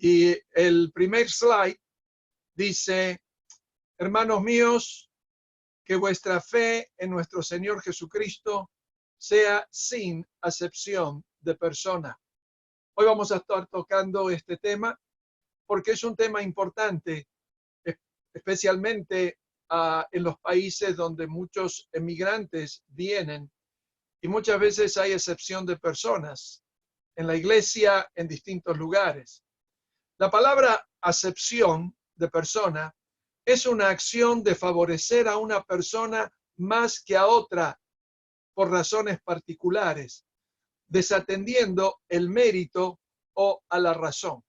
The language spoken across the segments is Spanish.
Y el primer slide dice, hermanos míos, que vuestra fe en nuestro Señor Jesucristo sea sin acepción de persona. Hoy vamos a estar tocando este tema porque es un tema importante, especialmente en los países donde muchos emigrantes vienen y muchas veces hay excepción de personas en la iglesia en distintos lugares. La palabra acepción de persona es una acción de favorecer a una persona más que a otra por razones particulares, desatendiendo el mérito o a la razón.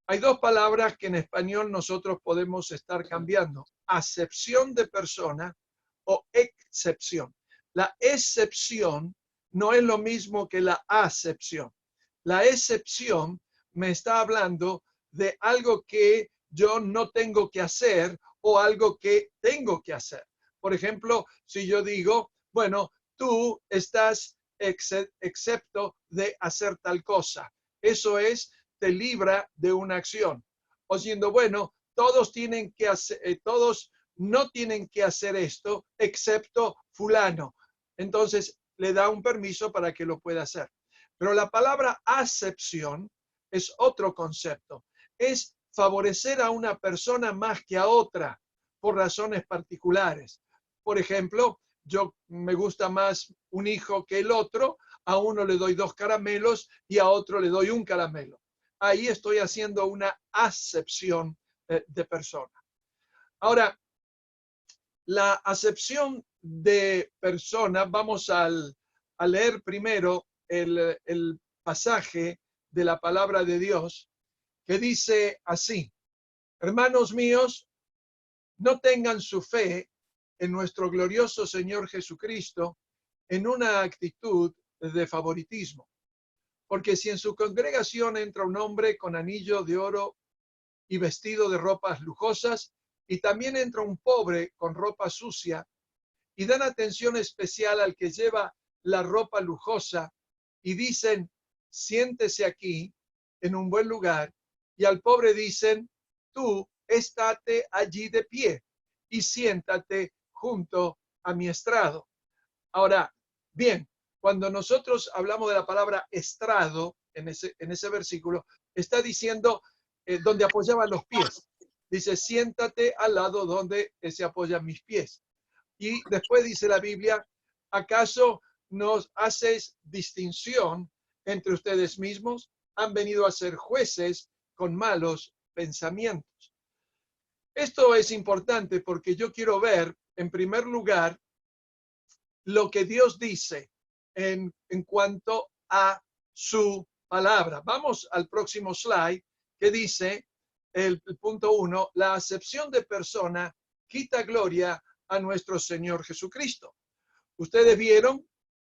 Hay dos palabras que en español nosotros podemos estar cambiando: acepción de persona o excepción. La excepción no es lo mismo que la acepción. La excepción me está hablando de algo que yo no tengo que hacer o algo que tengo que hacer. Por ejemplo, si yo digo, bueno, tú estás excepto de hacer tal cosa. Eso es, te libra de una acción. O siendo, bueno, todos tienen que hacer, todos no tienen que hacer esto, excepto fulano. Entonces, le da un permiso para que lo pueda hacer. Pero la palabra acepción es otro concepto. Es favorecer a una persona más que a otra por razones particulares. Por ejemplo, yo me gusta más un hijo que el otro, a uno le doy 2 caramelos y a otro le doy 1 caramelo. Ahí estoy haciendo una acepción de persona. Ahora, la acepción de persona, vamos a leer primero el pasaje de la palabra de Dios que dice así: hermanos míos, no tengan su fe en nuestro glorioso Señor Jesucristo en una actitud de favoritismo. Porque si en su congregación entra un hombre con anillo de oro y vestido de ropas lujosas, y también entra un pobre con ropa sucia, y dan atención especial al que lleva la ropa lujosa, y dicen, siéntese aquí en un buen lugar, y al pobre dicen, tú estate allí de pie y siéntate junto a mi estrado. Ahora, bien, cuando nosotros hablamos de la palabra estrado en ese versículo, está diciendo donde apoyaban los pies. Dice, siéntate al lado donde se apoyan mis pies. Y después dice la Biblia, ¿acaso nos haces distinción entre ustedes mismos? Han venido a ser jueces con malos pensamientos. Esto es importante porque yo quiero ver, en primer lugar, lo que Dios dice en cuanto a su palabra. Vamos al próximo slide que dice, el punto 1, la acepción de persona quita gloria a nuestro Señor Jesucristo. Ustedes vieron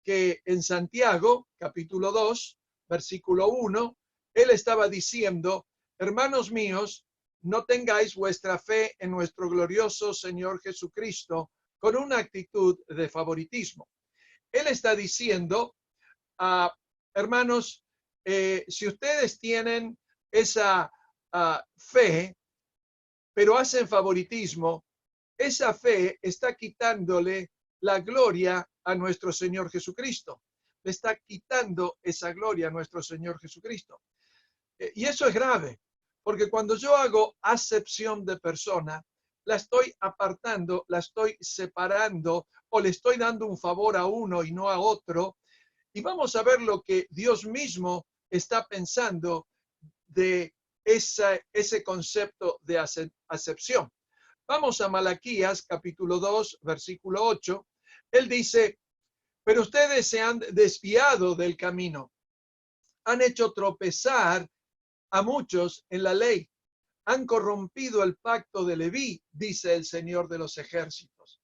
que en Santiago, capítulo 2, versículo 1, él estaba diciendo, hermanos míos, no tengáis vuestra fe en nuestro glorioso Señor Jesucristo con una actitud de favoritismo. Él está diciendo, hermanos, si ustedes tienen esa fe, pero hacen favoritismo, esa fe está quitándole la gloria a nuestro Señor Jesucristo. Le está quitando esa gloria a nuestro Señor Jesucristo. Y eso es grave, porque cuando yo hago acepción de persona, la estoy apartando, la estoy separando o le estoy dando un favor a uno y no a otro. Y vamos a ver lo que Dios mismo está pensando de ese concepto de acepción. Vamos a Malaquías, capítulo 2, versículo 8. Él dice, pero ustedes se han desviado del camino, han hecho tropezar a muchos en la ley, han corrompido el pacto de Leví, dice el Señor de los ejércitos.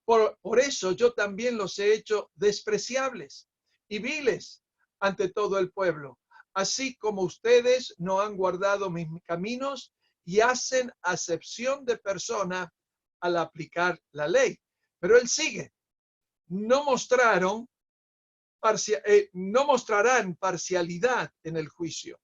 Por eso yo también los he hecho despreciables y viles ante todo el pueblo, así como ustedes no han guardado mis caminos y hacen acepción de persona al aplicar la ley. Pero él sigue, no mostrarán parcialidad en el juicio,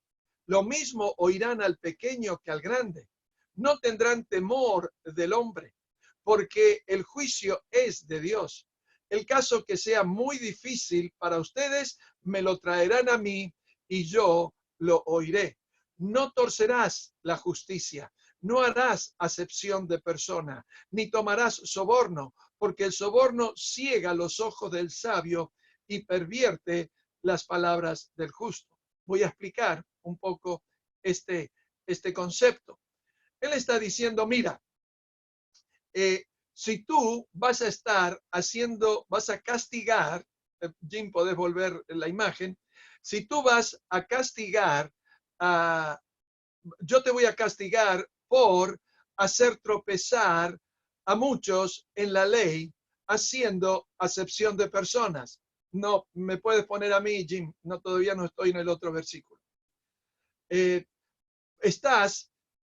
lo mismo oirán al pequeño que al grande. No tendrán temor del hombre, porque el juicio es de Dios. El caso que sea muy difícil para ustedes, me lo traerán a mí y yo lo oiré. No torcerás la justicia, no harás acepción de persona, ni tomarás soborno, porque el soborno ciega los ojos del sabio y pervierte las palabras del justo. Voy a explicar un poco este concepto. Él está diciendo, mira, si tú vas a estar vas a castigar, Jim, podés volver la imagen, si tú vas a castigar, yo te voy a castigar por hacer tropezar a muchos en la ley, haciendo acepción de personas. No, me puedes poner a mí, Jim, no, todavía no estoy en el otro versículo. Eh,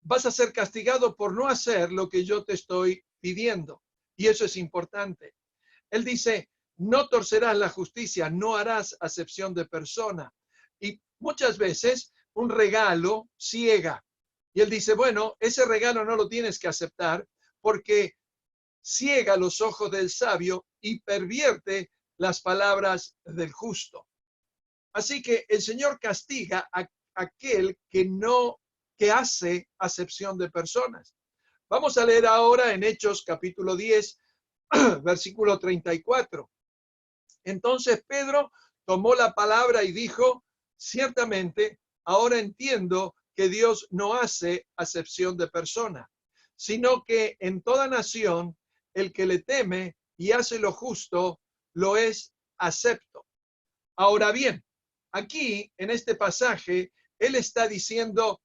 vas a ser castigado por no hacer lo que yo te estoy pidiendo. Y eso es importante. Él dice, no torcerás la justicia, no harás acepción de persona. Y muchas veces un regalo ciega. Y él dice, bueno, ese regalo no lo tienes que aceptar porque ciega los ojos del sabio y pervierte las palabras del justo. Así que el Señor castiga a aquel que hace acepción de personas. Vamos a leer ahora en Hechos capítulo 10, versículo 34. Entonces Pedro tomó la palabra y dijo, ciertamente, ahora entiendo que Dios no hace acepción de persona, sino que en toda nación el que le teme y hace lo justo, lo es acepto. Ahora bien, aquí en este pasaje, él está diciendo,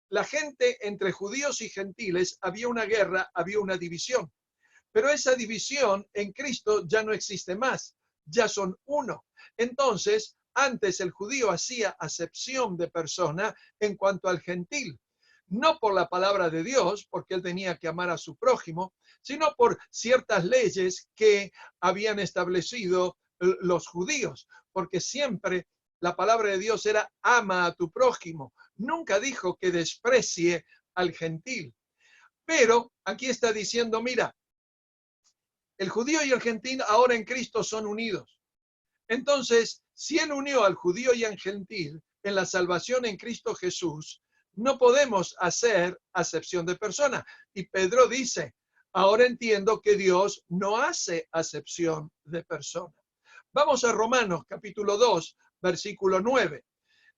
la gente entre judíos y gentiles, había una guerra, había una división. Pero esa división en Cristo ya no existe más, ya son uno. Entonces, antes el judío hacía acepción de persona en cuanto al gentil, no por la palabra de Dios, porque él tenía que amar a su prójimo, sino por ciertas leyes que habían establecido los judíos, porque siempre la palabra de Dios era ama a tu prójimo, nunca dijo que desprecie al gentil. Pero aquí está diciendo, mira, el judío y el gentil ahora en Cristo son unidos. Entonces, si él unió al judío y al gentil en la salvación en Cristo Jesús, no podemos hacer acepción de persona. Y Pedro dice, ahora entiendo que Dios no hace acepción de persona. Vamos a Romanos capítulo 2, versículo 9.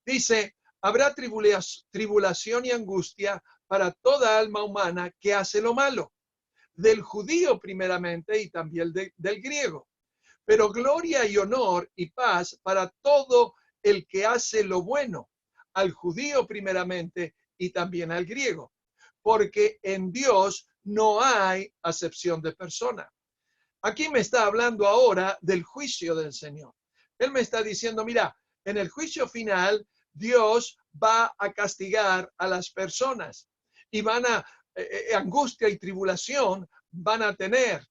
Dice, habrá tribulación y angustia para toda alma humana que hace lo malo, del judío primeramente y también del griego. Pero gloria y honor y paz para todo el que hace lo bueno, al judío primeramente y también al griego, porque en Dios no hay acepción de persona. Aquí me está hablando ahora del juicio del Señor. Él me está diciendo, mira, en el juicio final, Dios va a castigar a las personas y van a, angustia y tribulación van a tener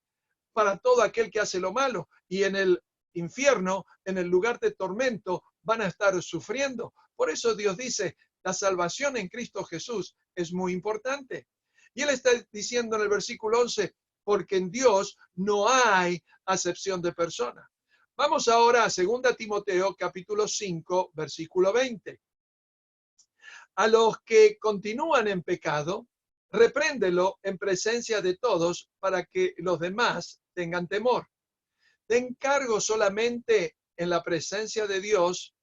para todo aquel que hace lo malo. Y en el infierno, en el lugar de tormento, van a estar sufriendo. Por eso Dios dice, la salvación en Cristo Jesús es muy importante. Y él está diciendo en el versículo 11, porque en Dios no hay acepción de persona. Vamos ahora a 2 Timoteo capítulo 5, versículo 20. A los que continúan en pecado, repréndelo en presencia de todos para que los demás tengan temor. Te encargo solamente en la presencia de Dios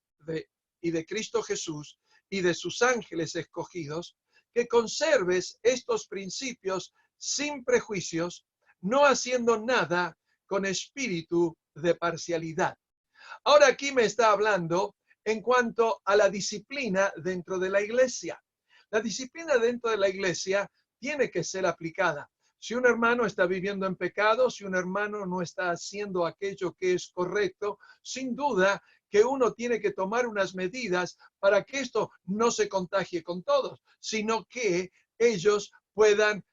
y de Cristo Jesús y de sus ángeles escogidos, que conserves estos principios sin prejuicios, no haciendo nada con espíritu de parcialidad. Ahora aquí me está hablando en cuanto a la disciplina dentro de la iglesia. La disciplina dentro de la iglesia tiene que ser aplicada. Si un hermano está viviendo en pecado, si un hermano no está haciendo aquello que es correcto, sin duda que uno tiene que tomar unas medidas para que esto no se contagie con todos, sino que ellos puedan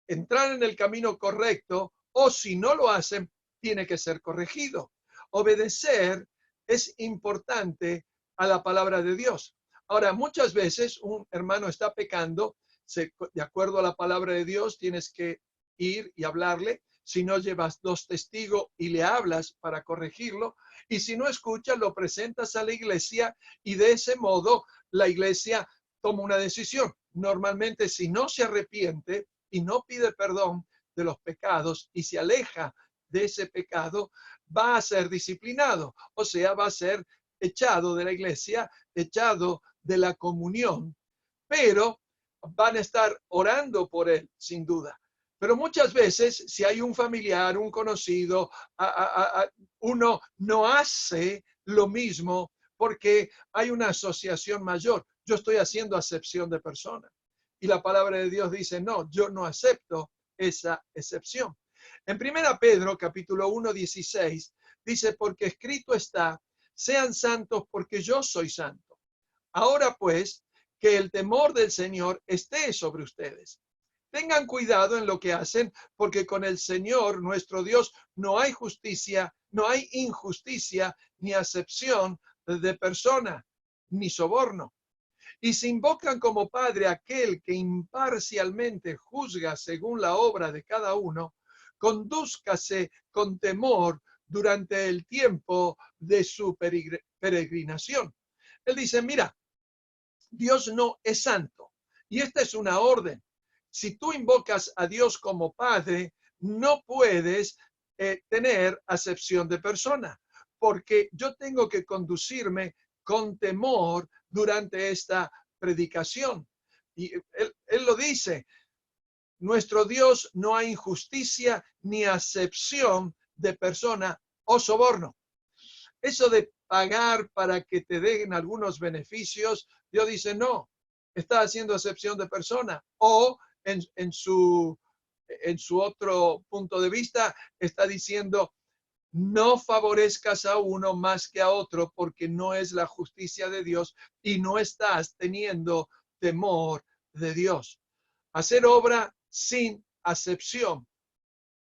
entrar en el camino correcto o si no lo hacen, tiene que ser corregido. Obedecer es importante a la palabra de Dios. Ahora, muchas veces un hermano está pecando, de acuerdo a la palabra de Dios, tienes que ir y hablarle. Si no, llevas dos testigos y le hablas para corregirlo. Y si no escuchas, lo presentas a la iglesia y de ese modo la iglesia toma una decisión. Normalmente, si no se arrepiente y no pide perdón de los pecados y se aleja de ese pecado, va a ser disciplinado, o sea, va a ser echado de la iglesia, echado de la comunión, pero van a estar orando por él, sin duda. Pero muchas veces, si hay un familiar, un conocido, uno no hace lo mismo porque hay una asociación mayor. Yo estoy haciendo acepción de persona. Y la palabra de Dios dice, no, yo no acepto esa excepción. En 1 Pedro, capítulo 1, 16, dice, porque escrito está, sean santos porque yo soy santo. Ahora pues, que el temor del Señor esté sobre ustedes. Tengan cuidado en lo que hacen, porque con el Señor, nuestro Dios, no hay justicia, no hay injusticia, ni acepción de persona, ni soborno. Y se invocan como Padre aquel que imparcialmente juzga según la obra de cada uno, condúzcase con temor durante el tiempo de su peregrinación. Él dice, mira, Dios no es santo. Y esta es una orden. Si tú invocas a Dios como Padre, no puedes tener acepción de persona, porque yo tengo que conducirme con temor durante esta predicación. Y él lo dice, nuestro Dios no hay injusticia ni acepción de persona o soborno. Eso de pagar para que te den algunos beneficios, Dios dice, no, está haciendo excepción de persona. O en su otro punto de vista, está diciendo, no favorezcas a uno más que a otro, porque no es la justicia de Dios y no estás teniendo temor de Dios. Hacer obra sin acepción.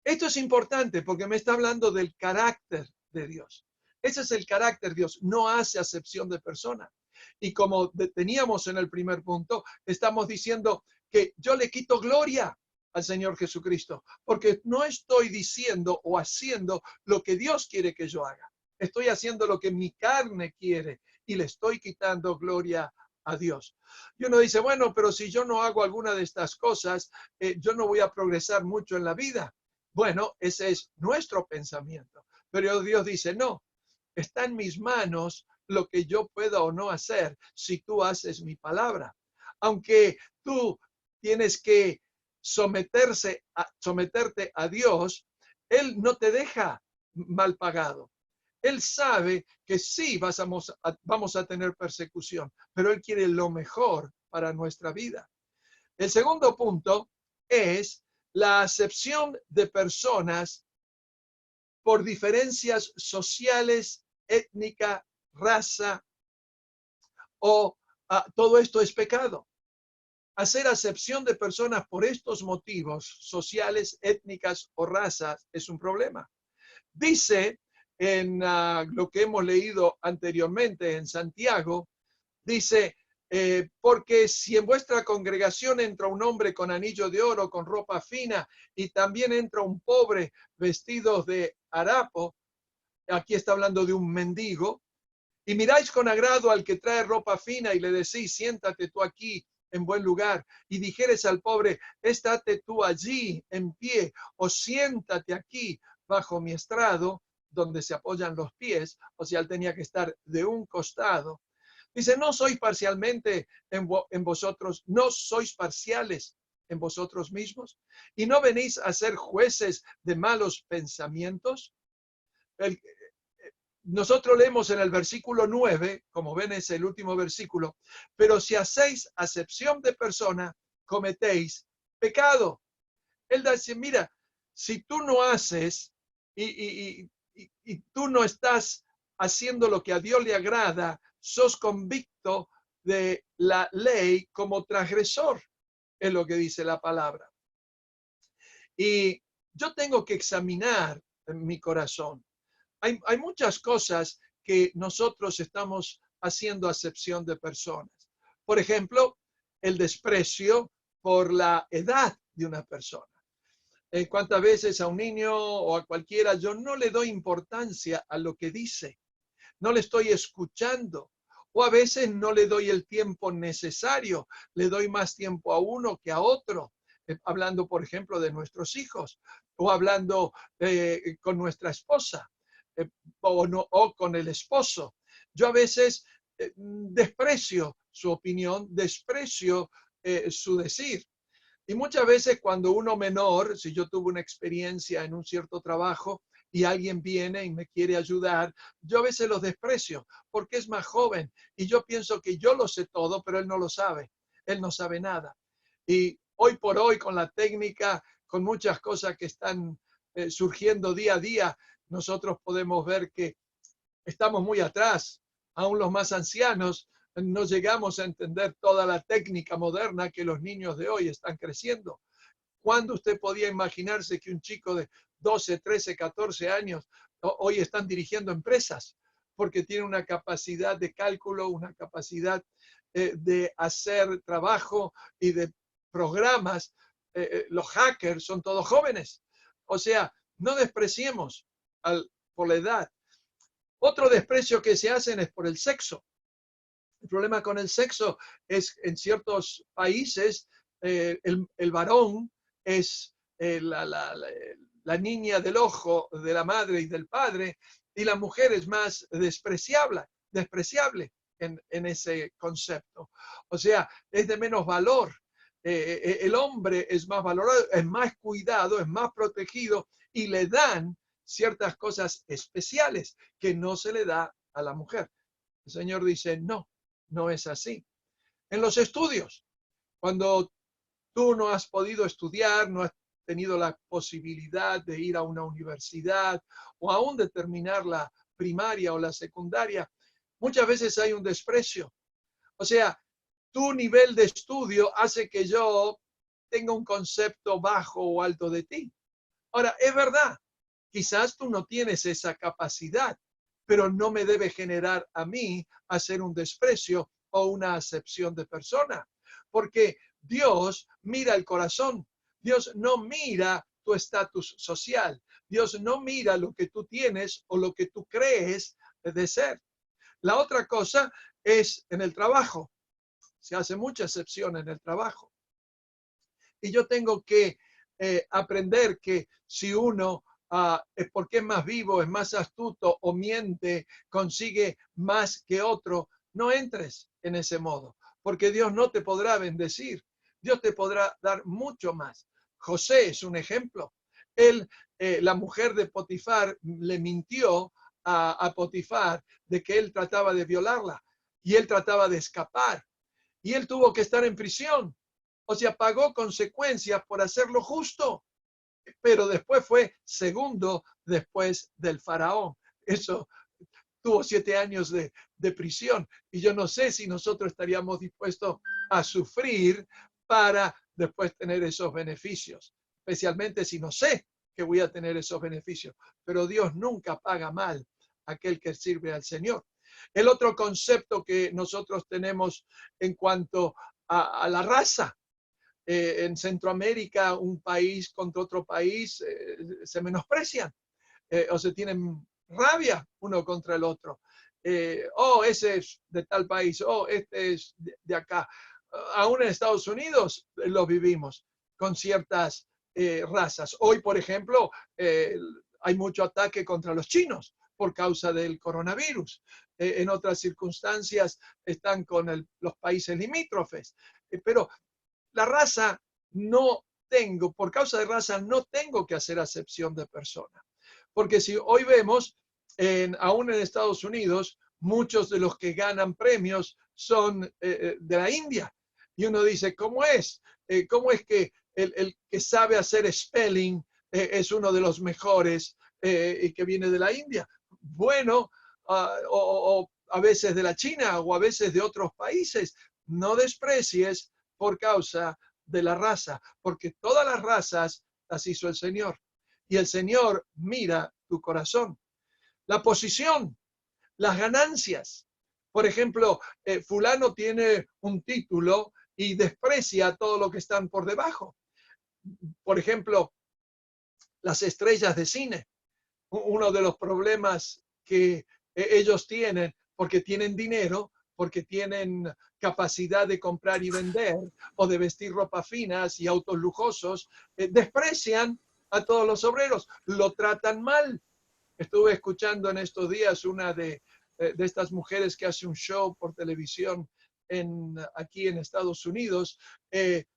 Esto es importante porque me está hablando del carácter de Dios. Ese es el carácter de Dios. No hace acepción de persona. Y como teníamos en el primer punto, estamos diciendo que yo le quito gloria al Señor Jesucristo, porque no estoy diciendo o haciendo lo que Dios quiere que yo haga. Estoy haciendo lo que mi carne quiere y le estoy quitando gloria a Dios. Y uno dice, bueno, pero si yo no hago alguna de estas cosas, yo no voy a progresar mucho en la vida. Bueno, ese es nuestro pensamiento. Pero Dios dice, no, está en mis manos lo que yo pueda o no hacer si tú haces mi palabra. Aunque tú tienes que someterte a Dios, Él no te deja mal pagado. Él sabe que sí vamos a tener persecución, pero Él quiere lo mejor para nuestra vida. El segundo punto es la acepción de personas por diferencias sociales, étnica, raza o todo esto es pecado. Hacer acepción de personas por estos motivos sociales, étnicas o razas es un problema. Dice en lo que hemos leído anteriormente en Santiago, dice, porque si en vuestra congregación entra un hombre con anillo de oro, con ropa fina, y también entra un pobre vestido de harapo, aquí está hablando de un mendigo, y miráis con agrado al que trae ropa fina y le decís, siéntate tú aquí en buen lugar, y dijeres al pobre, estate tú allí en pie, o siéntate aquí bajo mi estrado, donde se apoyan los pies, o sea, él tenía que estar de un costado. Dice, no sois parcialmente en vosotros, no sois parciales en vosotros mismos, y no venís a ser jueces de malos pensamientos. Nosotros leemos en el versículo 9, como ven es el último versículo, pero si hacéis acepción de persona, cometéis pecado. Él dice, mira, si tú no haces y tú no estás haciendo lo que a Dios le agrada, sos convicto de la ley como transgresor, es lo que dice la palabra. Y yo tengo que examinar mi corazón. Hay muchas cosas que nosotros estamos haciendo acepción de personas. Por ejemplo, el desprecio por la edad de una persona. ¿Cuántas veces a un niño o a cualquiera yo no le doy importancia a lo que dice? No le estoy escuchando. O a veces no le doy el tiempo necesario, le doy más tiempo a uno que a otro. Hablando, por ejemplo, de nuestros hijos, o hablando con nuestra esposa, o con el esposo. Yo a veces desprecio su opinión, desprecio su decir. Y muchas veces cuando uno menor, si yo tuve una experiencia en un cierto trabajo y alguien viene y me quiere ayudar, yo a veces los desprecio porque es más joven y yo pienso que yo lo sé todo, pero él no lo sabe, él no sabe nada. Y hoy por hoy con la técnica, con muchas cosas que están surgiendo día a día, nosotros podemos ver que estamos muy atrás. Aún los más ancianos no llegamos a entender toda la técnica moderna que los niños de hoy están creciendo. ¿Cuándo usted podía imaginarse que un chico de 12, 13, 14 años hoy están dirigiendo empresas? Porque tiene una capacidad de cálculo, una capacidad de hacer trabajo y de programas. Los hackers son todos jóvenes. O sea, no despreciemos por la edad. Otro desprecio que se hacen es por el sexo. El problema con el sexo es en ciertos países el varón es la niña del ojo de la madre y del padre y la mujer es más despreciable en ese concepto. O sea, es de menos valor. El hombre es más valorado, es más cuidado, es más protegido y le dan ciertas cosas especiales que no se le da a la mujer. El Señor dice, no, no es así. En los estudios, cuando tú no has podido estudiar, no has tenido la posibilidad de ir a una universidad o aún de terminar la primaria o la secundaria, muchas veces hay un desprecio. O sea, tu nivel de estudio hace que yo tenga un concepto bajo o alto de ti. Ahora, es verdad, quizás tú no tienes esa capacidad, pero no me debe generar a mí hacer un desprecio o una acepción de persona, porque Dios mira el corazón, Dios no mira tu estatus social, Dios no mira lo que tú tienes o lo que tú crees de ser. La otra cosa es en el trabajo, se hace mucha excepción en el trabajo. Y yo tengo que aprender que si uno es porque es más vivo, es más astuto o miente, consigue más que otro, no entres en ese modo, porque Dios no te podrá bendecir, Dios te podrá dar mucho más. José es un ejemplo. Él, la mujer de Potifar, le mintió a Potifar de que él trataba de violarla y él trataba de escapar y él tuvo que estar en prisión. O sea, pagó consecuencias por hacer lo justo, pero después fue segundo después del faraón. Eso tuvo 7 años de prisión. Y yo no sé si nosotros estaríamos dispuestos a sufrir para después tener esos beneficios, especialmente si no sé que voy a tener esos beneficios. Pero Dios nunca paga mal a aquel que sirve al Señor. El otro concepto que nosotros tenemos en cuanto a la raza, en Centroamérica, un país contra otro país se menosprecian o se tienen rabia uno contra el otro. Ese es de tal país, este es de acá. Aún en Estados Unidos lo vivimos con ciertas razas. Hoy, por ejemplo, hay mucho ataque contra los chinos por causa del coronavirus. En otras circunstancias están con los países limítrofes. Pero la raza por causa de raza no tengo que hacer acepción de persona. Porque si hoy vemos, aún en Estados Unidos, muchos de los que ganan premios son de la India. Y uno dice, ¿cómo es? ¿Cómo es que el que sabe hacer spelling es uno de los mejores y que viene de la India? Bueno, o a veces de la China o a veces de otros países. No desprecies por causa de la raza, porque todas las razas las hizo el Señor. Y el Señor mira tu corazón. La posición, las ganancias. Por ejemplo, fulano tiene un título y desprecia a todo lo que están por debajo. Por ejemplo, las estrellas de cine. Uno de los problemas que ellos tienen, porque tienen dinero, porque tienen capacidad de comprar y vender, o de vestir ropa finas y autos lujosos, desprecian a todos los obreros, lo tratan mal. Estuve escuchando en estos días una de estas mujeres que hace un show por televisión aquí en Estados Unidos.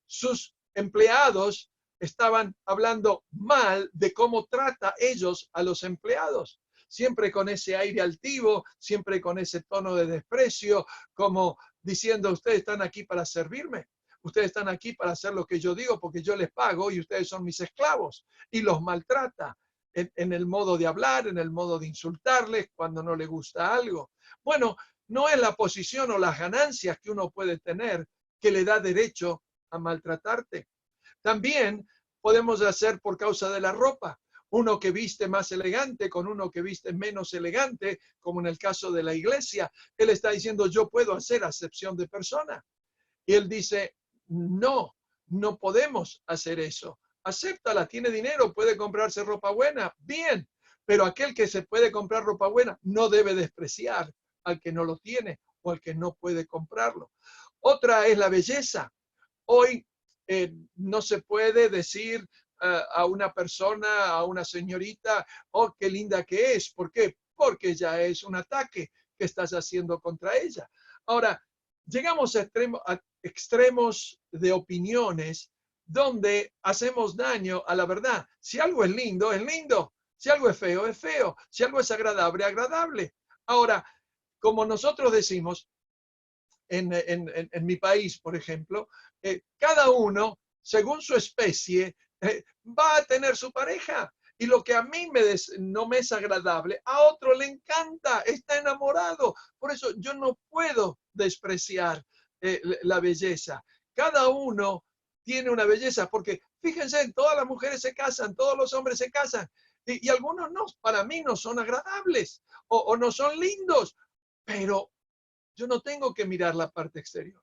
Sus empleados estaban hablando mal de cómo trata ellos a los empleados, siempre con ese aire altivo, siempre con ese tono de desprecio, como diciendo, ustedes están aquí para servirme, ustedes están aquí para hacer lo que yo digo porque yo les pago y ustedes son mis esclavos, y los maltrata en el modo de hablar, en el modo de insultarles cuando no le gusta algo. Bueno, no es la posición o las ganancias que uno puede tener que le da derecho a maltratarte. También podemos hacer por causa de la ropa. Uno que viste más elegante con uno que viste menos elegante, como en el caso de la iglesia, él está diciendo, yo puedo hacer acepción de persona. Y él dice, no, no podemos hacer eso. Acéptala, tiene dinero, puede comprarse ropa buena, bien, pero aquel que se puede comprar ropa buena no debe despreciar al que no lo tiene o al que no puede comprarlo. Otra es la belleza. Hoy no se puede decir a una persona, a una señorita, oh, qué linda que es. ¿Por qué? Porque ya es un ataque que estás haciendo contra ella. Ahora, llegamos a extremos de opiniones donde hacemos daño a la verdad. Si algo es lindo, es lindo. Si algo es feo, es feo. Si algo es agradable, agradable. Ahora, como nosotros decimos, en mi país, por ejemplo, cada uno, según su especie, va a tener su pareja. Y lo que a mí no me es agradable, a otro le encanta, está enamorado. Por eso yo no puedo despreciar la belleza. Cada uno tiene una belleza, porque fíjense, todas las mujeres se casan, todos los hombres se casan, y algunos no, para mí no son agradables o no son lindos, pero yo no tengo que mirar la parte exterior.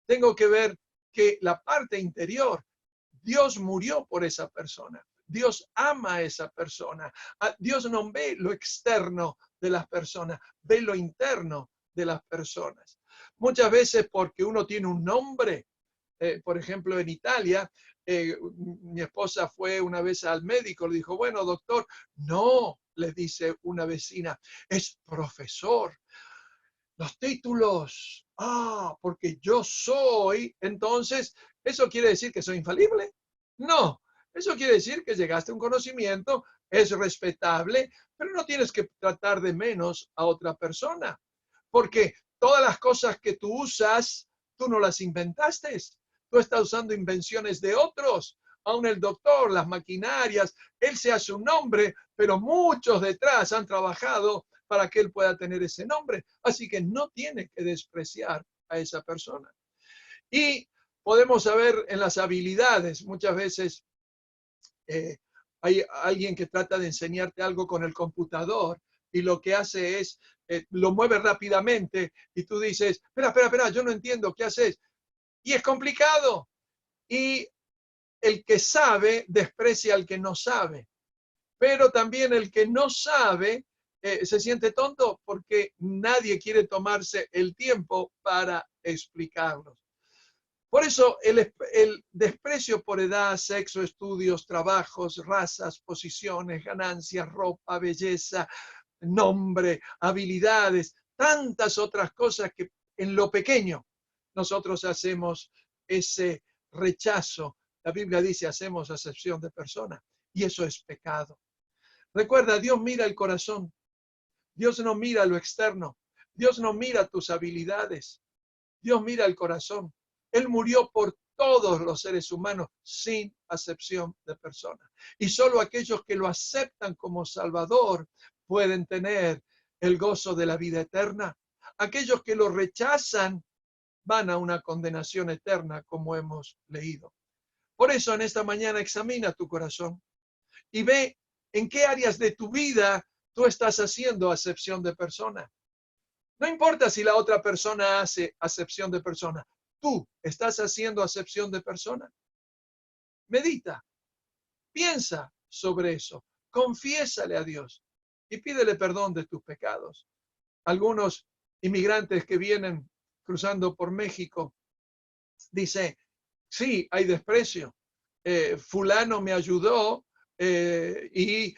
Tengo que ver que la parte interior, Dios murió por esa persona. Dios ama a esa persona. Dios no ve lo externo de las personas, ve lo interno de las personas. Muchas veces porque uno tiene un nombre, por ejemplo, en Italia, mi esposa fue una vez al médico, le dijo, bueno, doctor, no, le dice una vecina, es profesor. Los títulos, porque yo soy, entonces, ¿eso quiere decir que soy infalible? No, eso quiere decir que llegaste a un conocimiento, es respetable, pero no tienes que tratar de menos a otra persona, porque todas las cosas que tú usas, tú no las inventaste, tú estás usando invenciones de otros. Aún el doctor, las maquinarias, él se hace un nombre, pero muchos detrás han trabajado para que él pueda tener ese nombre. Así que no tiene que despreciar a esa persona. Y podemos saber en las habilidades, muchas veces hay alguien que trata de enseñarte algo con el computador y lo que hace es, lo mueve rápidamente y tú dices, espera, yo no entiendo, ¿qué haces? Y es complicado. Y el que sabe desprecia al que no sabe. Pero también el que no sabe se siente tonto porque nadie quiere tomarse el tiempo para explicarlos. Por eso el desprecio por edad, sexo, estudios, trabajos, razas, posiciones, ganancias, ropa, belleza, nombre, habilidades, tantas otras cosas que en lo pequeño nosotros hacemos ese rechazo. La Biblia dice, hacemos acepción de persona y eso es pecado. Recuerda, Dios mira el corazón. Dios no mira lo externo. Dios no mira tus habilidades. Dios mira el corazón. Él murió por todos los seres humanos sin acepción de persona. Y solo aquellos que lo aceptan como Salvador pueden tener el gozo de la vida eterna. Aquellos que lo rechazan van a una condenación eterna, como hemos leído. Por eso en esta mañana examina tu corazón y ve en qué áreas de tu vida tú estás haciendo acepción de persona. No importa si la otra persona hace acepción de persona. ¿Tú estás haciendo acepción de persona? Medita, piensa sobre eso, confiésale a Dios y pídele perdón de tus pecados. Algunos inmigrantes que vienen cruzando por México dicen, sí, hay desprecio. Fulano me ayudó y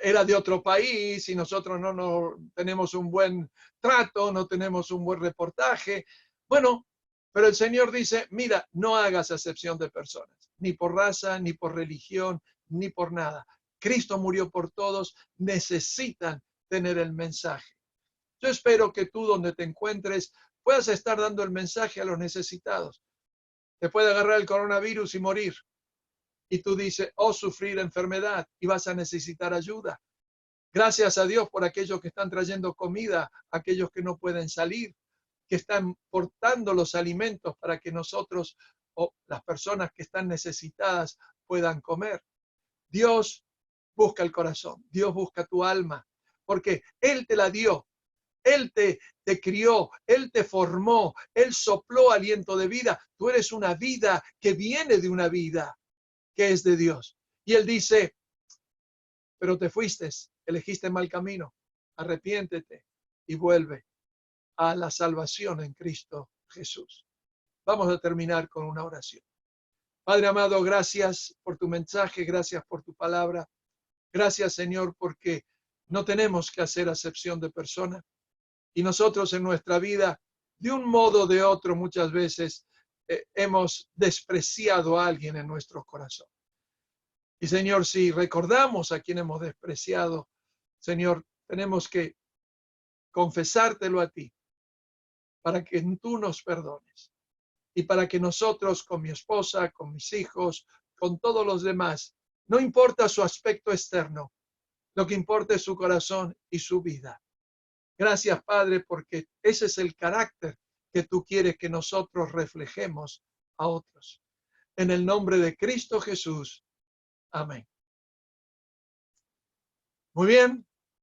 era de otro país y nosotros no tenemos un buen trato, no tenemos un buen reportaje. Bueno, pero el Señor dice, mira, no hagas acepción de personas, ni por raza, ni por religión, ni por nada. Cristo murió por todos, necesitan tener el mensaje. Yo espero que tú donde te encuentres puedas estar dando el mensaje a los necesitados. Te puede agarrar el coronavirus y morir. Y tú dices, oh, sufrir enfermedad y vas a necesitar ayuda. Gracias a Dios por aquellos que están trayendo comida, aquellos que no pueden salir, que están portando los alimentos para que nosotros o las personas que están necesitadas puedan comer. Dios busca el corazón, Dios busca tu alma, porque Él te la dio. Él te crió, Él te formó, Él sopló aliento de vida. Tú eres una vida que viene de una vida que es de Dios. Y Él dice, pero te fuiste, elegiste mal camino, arrepiéntete y vuelve a la salvación en Cristo Jesús. Vamos a terminar con una oración. Padre amado, gracias por tu mensaje, gracias por tu palabra. Gracias, Señor, porque no tenemos que hacer acepción de persona. Y nosotros en nuestra vida, de un modo o de otro, muchas veces hemos despreciado a alguien en nuestro corazón. Y Señor, si recordamos a quien hemos despreciado, Señor, tenemos que confesártelo a ti para que tú nos perdones y para que nosotros con mi esposa, con mis hijos, con todos los demás, no importa su aspecto externo, lo que importa es su corazón y su vida. Gracias, Padre, porque ese es el carácter que tú quieres que nosotros reflejemos a otros. En el nombre de Cristo Jesús. Amén. Muy bien.